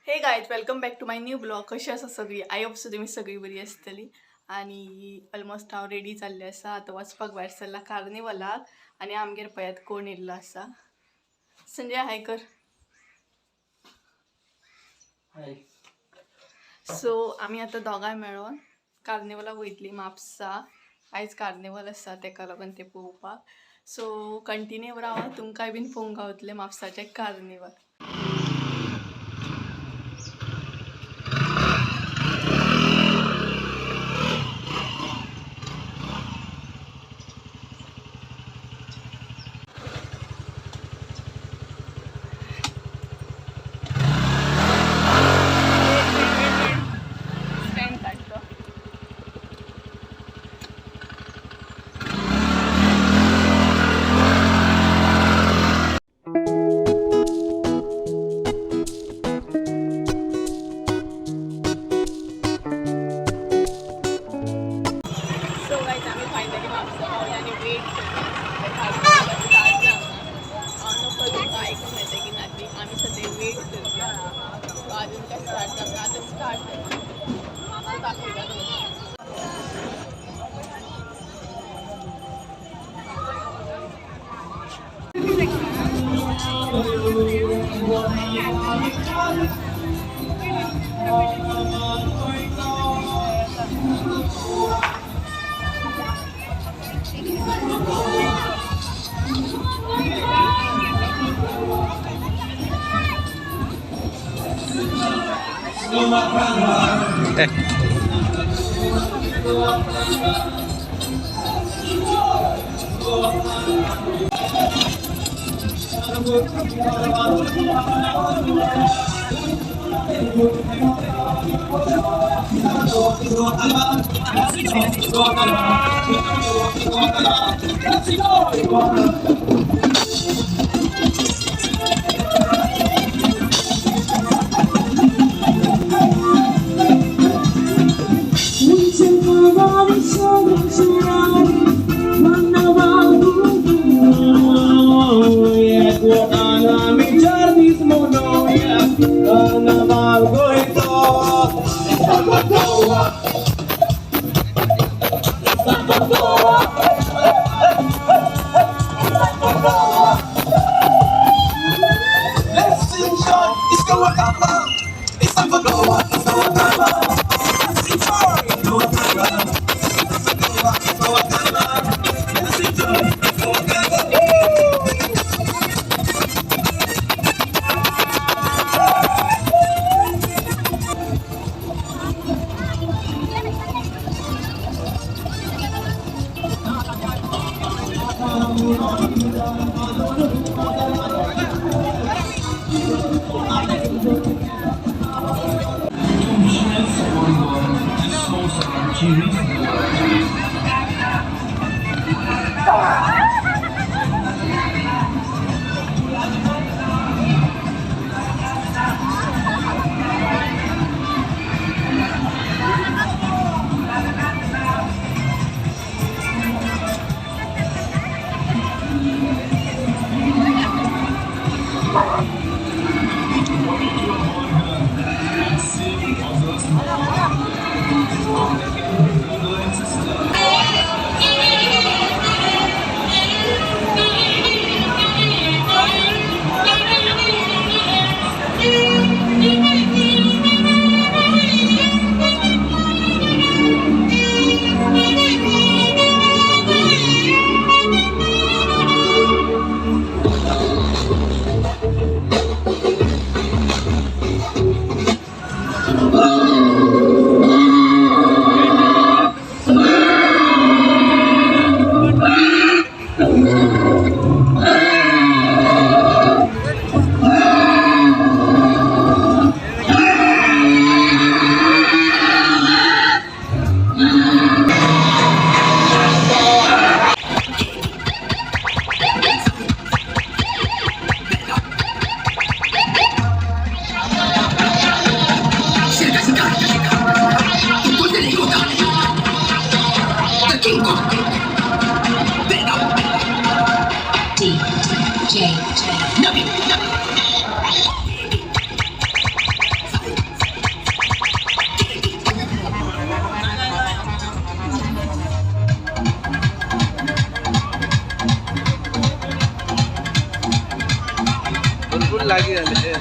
Hey guys welcome back to my new blog. कशी आसा सगळी? आय होप सो तुमी सगळी बरी आसतली. आणि ऑलमोस्ट हांव रेडी जाल्लें आसा. आतां वचपाक भायर सरला कार्निवलाक. आनी आमगेर पळयात कोण येयल्लो आसा. संजय हाय कर. सो आमी आतां दोगांय मेळोन कार्निवलाक वयतली म्हापसा. आयज कार्निवल आसा तेका लागून ते पळोवपाक. सो कंटिन्यू रावा, तुमकांय बीन पळोवंक गावतलें म्हापसाचें कार्निवल. सो गाइस आम्ही फायनली म्हापसा पावले आणि वेट नको तुमकां ऐकूंक येता की ना ती आमी सद्या वेट करता. सो अजून काय स्टार्ट जाता आतां स्टार्ट जाता दाखयता तुमकां. लागी झाले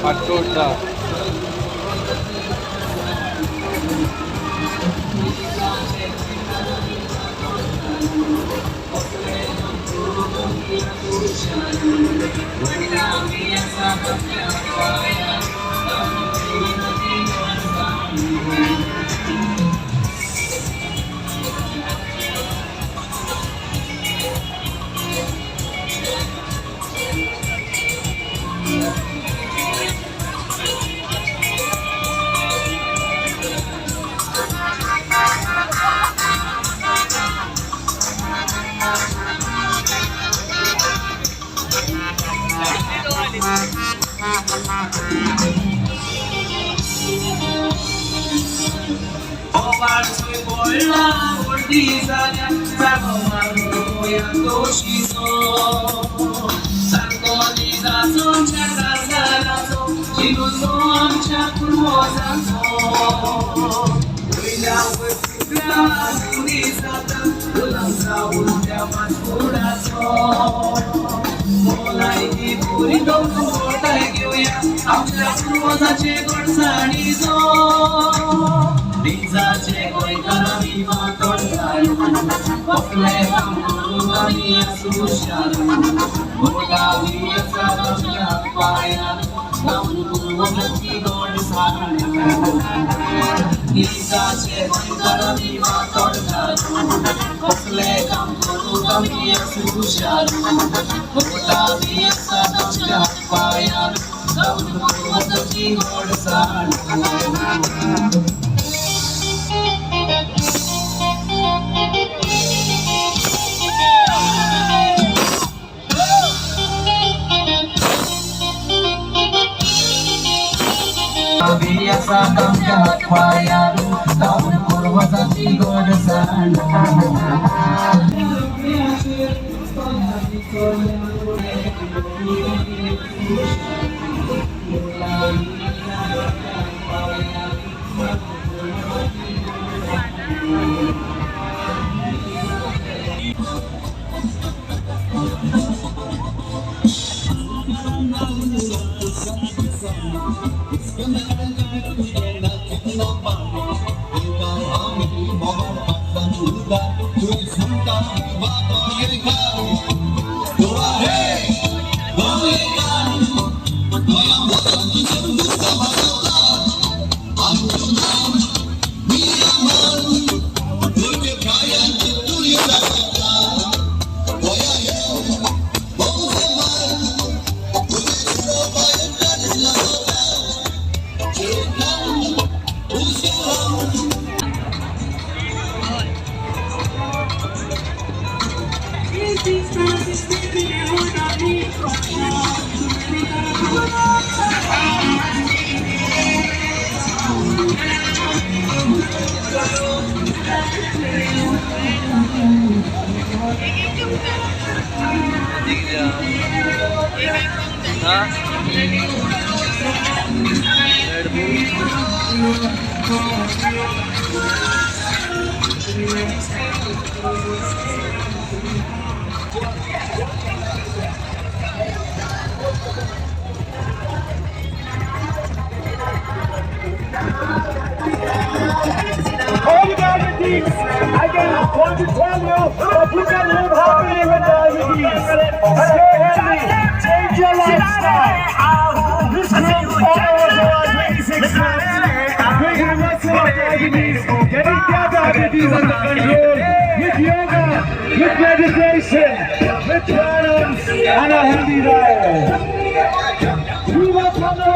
पाटोदा आमच्या पूर्वजाचे गोडसाणी जो दिजाचे गोयकारांनी मातोड जायो कसले काम करून आमी आसूं शार बोलावी आसा आमच्या पायार जाऊन पूर्वजाची गोडसाण दिजाचे गोयकारांनी मातोड जायो कसले काम करून आमी आसूं शार बोलावी आसा आमच्या पायार जाऊन पूर्वजाची गोडसाण असा आमच्या हातपायार जाऊन पूर्वजाची गोडसाण I just want to tell you that you can live happily with diabetes. Stay healthy, change your lifestyle. This month followers are 26 months. Big reversal of diabetes. Getting their diabetes under control with yoga, with meditation, with balance and a healthy diet. You must follow.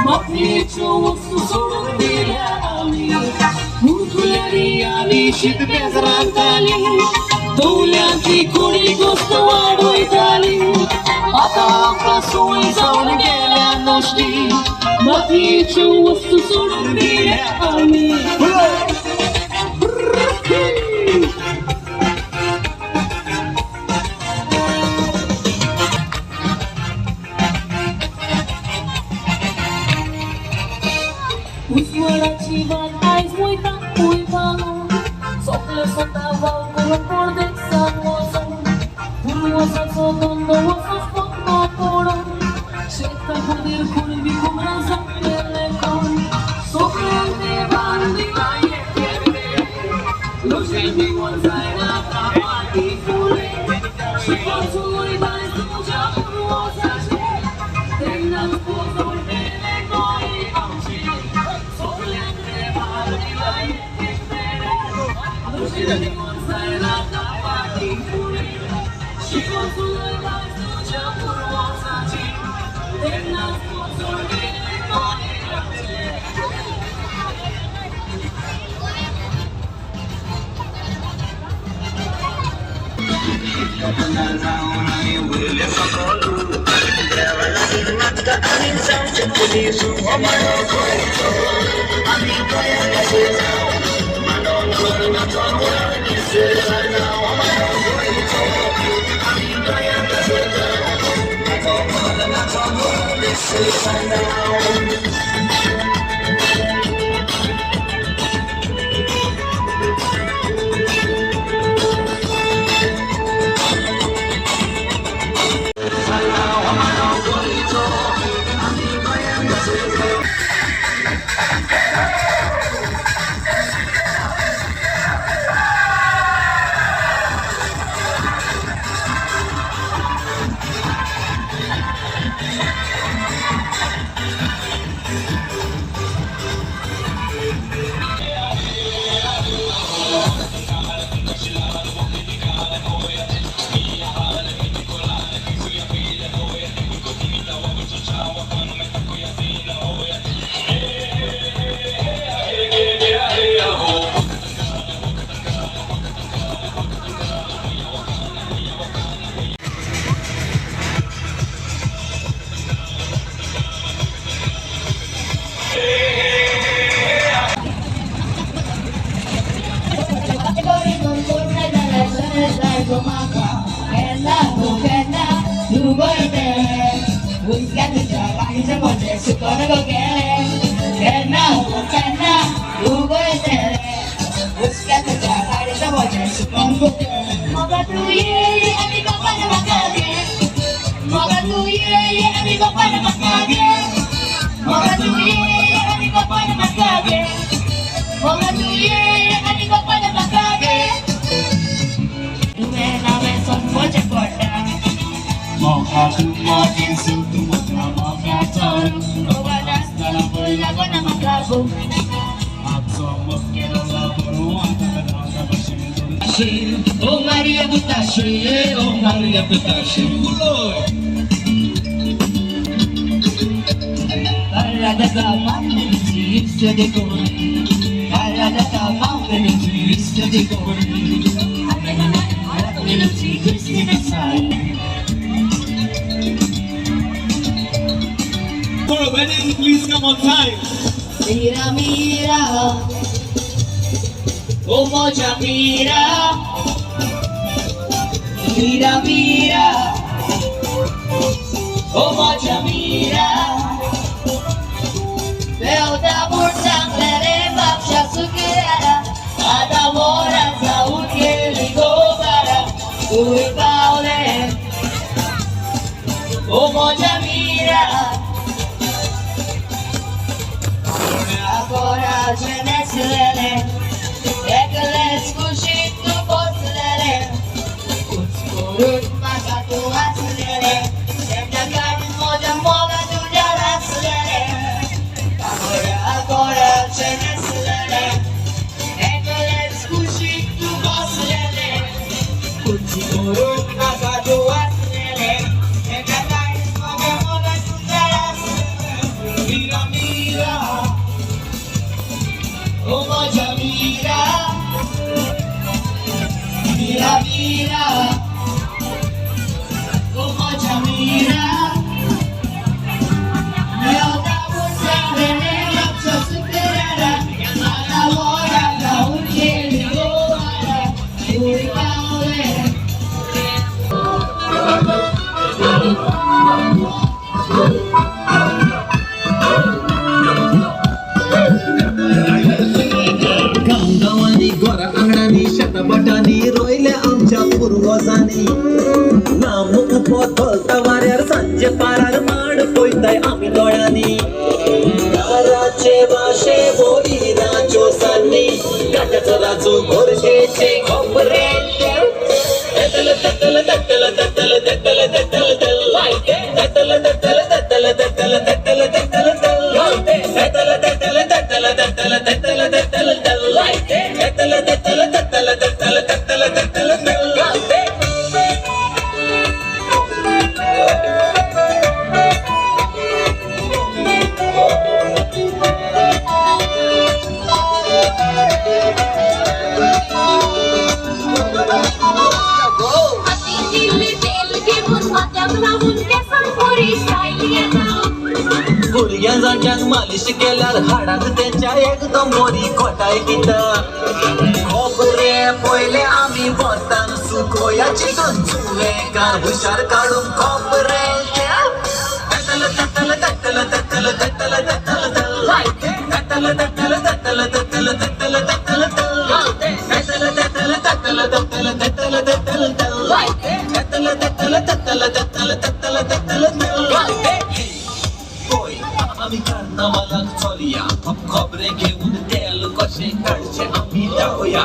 Mapnicu, soru dile amin. फुलरी आली शीत बेजरांत आली दौल्यांची कोणी गोष्ट वाढवली आता आपला सोयी जाऊन गेल्या नष्टी मातीच्या वस्तू सोडून दिल्या आम्ही उस्मानाची बात आयज वयता पळयपाक सोंपले स्वता वाव करून पडदेक सांग वचून फुलवसाचो धंदो वचोच पक्को पडून शेता खातीर कुणबी कुमरां जातले कोण सगळ्यांक देवान दिला लुशें दिवून जायना फाटी फुले शिकोचो वयताय तुज्या पुरवसाचे तेन्नाच पोसोन गेले गोंय आमची सगळ्यांक देवान दिला लुशें दिवून जायना फाटी फुले शिकोचो वयताय तुज्या पुरवसाचे तेन्नाच पोसोन गेले गोंय आमची Moga tu ye, amigo para makage. Moga tu ye, amigo para makage. Moga tu ye, amigo para makage. Moga tu ye, amigo para makage. Tuve na vez son moche corta. Moga tu matin sintu moga ton Moga nas na la pulla con la macaco. Oh Maria Butashi, oh Maria Butashi, Para da cama, existe de cor. Para da cama, existe de cor. Existe de sal. For a wedding, please come on time. Mira, mira, como ya mira. Mira, mira, como ya mira. Veo da bursan lere babsha sukera. Ada mora za ukeli gobara. Ui paule, como ya mira. Agora ce ne silele. Ekles kushit tu poslele. Urut magatu aslele. Semna garin moja moga tu jaraslele. Agora ce ne silele. Ekles kushit tu poslele. Urut magatu aslele. Semna garin moja moga tu jaraslele. Mira, mira. Oh, my God. Mira, mira, como Jamira. Meu amor sempre me lapsa superará. A hora da urgência agora. Fui calma. गावगावानी गोरा अंगणानी शतबटानी रोयल्या आमच्या पूर्वजांनी नाम उपोतोलता वाऱ्यार सांजे पारार माड पळयताय आमी दोळ्यांनी नाराचे भाशे बोली राजो सान्नी काट्याचो राजू गोरजेचे खोबरेचे ततल ततल ततल ततल ततल ततल तल लायते ततल ततल ततल ततल ततल ततल तल लायते ततल ततल ततल ततल ततल ततल तल लायते ततल ततल ततल ततल ततल ततल तल लायते भुरग्या जाग्यांक मालिश केल्यार हाडाक तेंच्या एकदम बरी खोटाय दिता खोबरे पयले आमी वतान सुकोया चिकन चुवेकार हुशार काडून खोबरे ततल ततल ततल ततल ततल ततल तल लायते ततल ततल ततल ततल ततल ततल तल लायते ततल ततल ततल ततल ततल ततल तल लायते ततल ततल ततल ततल ततल ततल तल लायते होय आम्ही कार्नावालाक चलया खोबरे घेऊन तेल कशे काडचे आम्ही जाऊया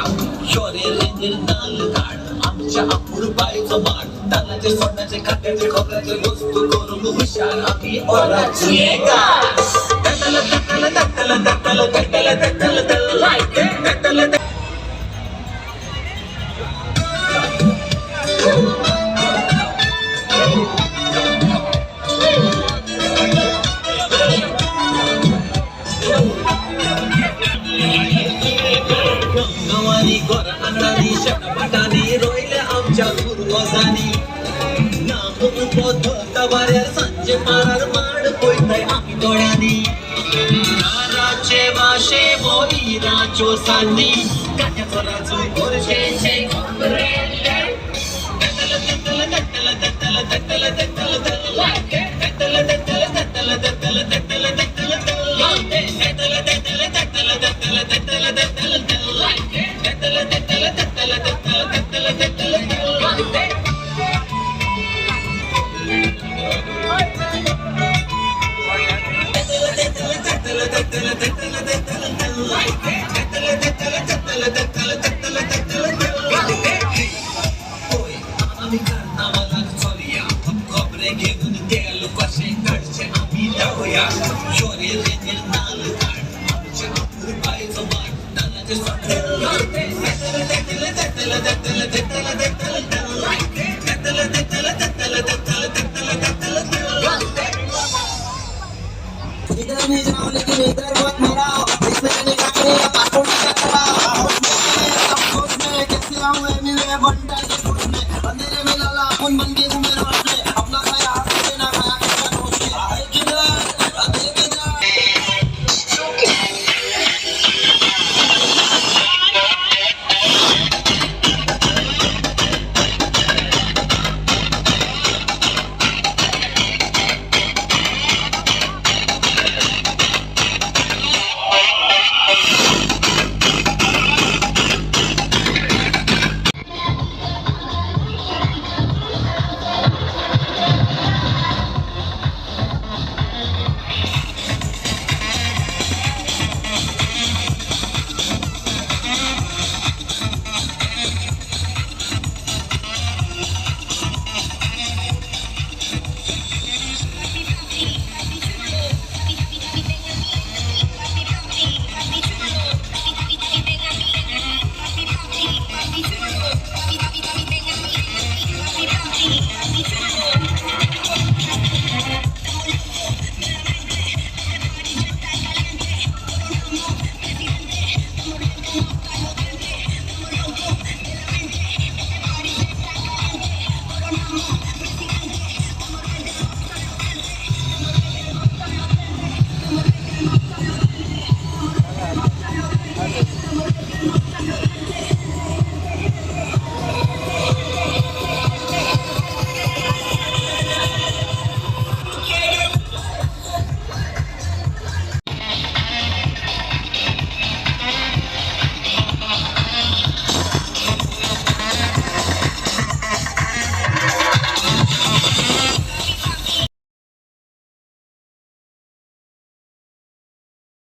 शोरे रेंजर नाल काढ आमच्या अपूर्बाईचो माड तालाचे सोन्याचे काट्याचे खोबऱ्याचे वस्तू करून हुशार आम्ही ओराची एका ततल ततल ततल ततल ततल ततल तल लायते ततल गंगवानी गोरा अंगणानी शतपटानी रोयल्या आमच्या पूर्वजांनी नाम उपोतोलता वाऱ्यार सांजे पारार माड पळयताय आमी दोळ्यांनी नाराचे भाशे बोली राजो सान्नी काट्याचो राजू गोरजेचे खोबरेचे ततल ततल ततल ततल ततल ततल तल लायते ततल ततल ततल ततल ततल ततल तल लायते ततल ततल ततल ततल ततल ततल तल लायते ततल ततल ततल ततल ततल ततल तल लायते ततल ततल ततल ततल तल लायते ततल ततल ततल ततल ततल ततल तल लायते होय आम्ही कार्नावालाक चलया खोबरे घेऊन तेल कशे काडचे आम्ही जाऊया शोरे रेंजर नाल काढ आमच्या अपूर्बाईचो माड तालाचे सोन्याचे लायते ततल ततल ततल ततल ततल तल लायते ततल ततल ततल ततल ततल ततल तल लायते इधर में जाओ लेकिन इधर मत मराओ इसमें निकाले पासपोर्ट का कराओ सब कुछ में कैसे आऊं मैं मिले बंटा